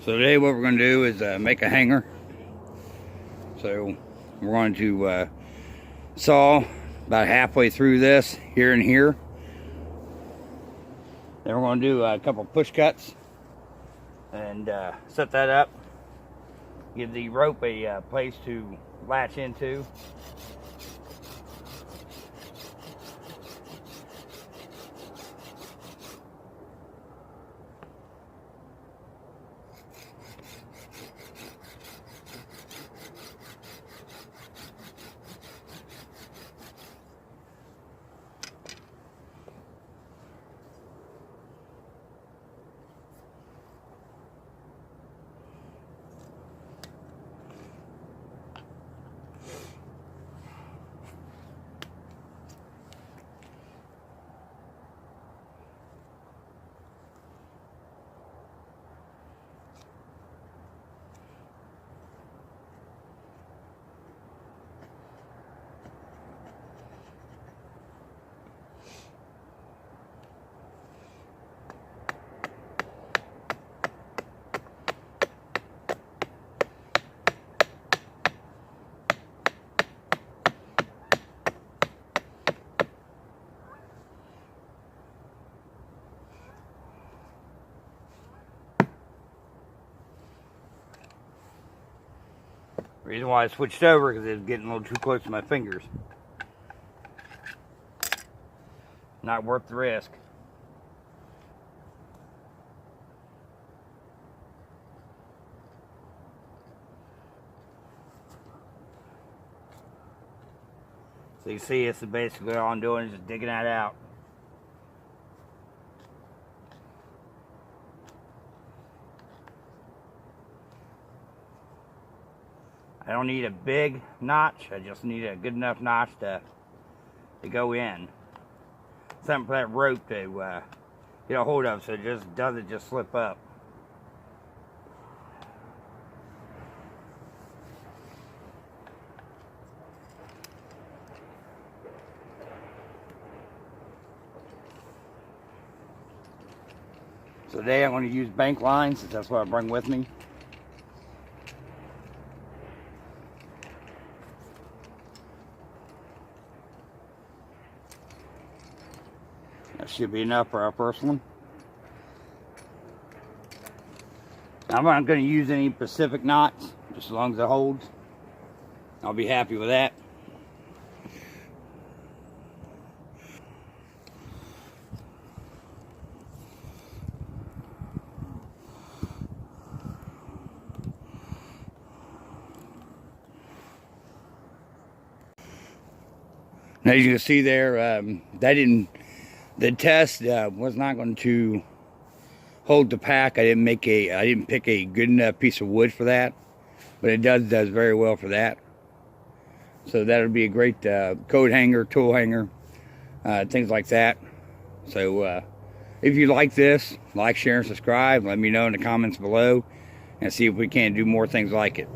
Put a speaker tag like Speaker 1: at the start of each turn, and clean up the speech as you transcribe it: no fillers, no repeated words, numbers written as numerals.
Speaker 1: So today what we're going to do is make a hanger. So we're going to saw about halfway through this, here and here. Then we're going to do a couple push cuts and set that up. Give the rope a place to latch into. Reason why I switched over because it was getting a little too close to my fingers. Not worth the risk. So you see, this is basically all I'm doing is just digging that out. I don't need a big notch, I just need a good enough notch to go in. Something for that rope to get a hold of so it just doesn't just slip up. So today I'm going to use bank lines since that's what I bring with me. That should be enough for our first one. I'm not going to use any Pacific knots, just as long as it holds. I'll be happy with that. Now, as you can see there, the test was not going to hold the pack. I didn't pick a good enough piece of wood for that, but it does very well for that. So that would be a great coat hanger, tool hanger, things like that. So if you like this, like, share, and subscribe. Let me know in the comments below and see if we can do more things like it.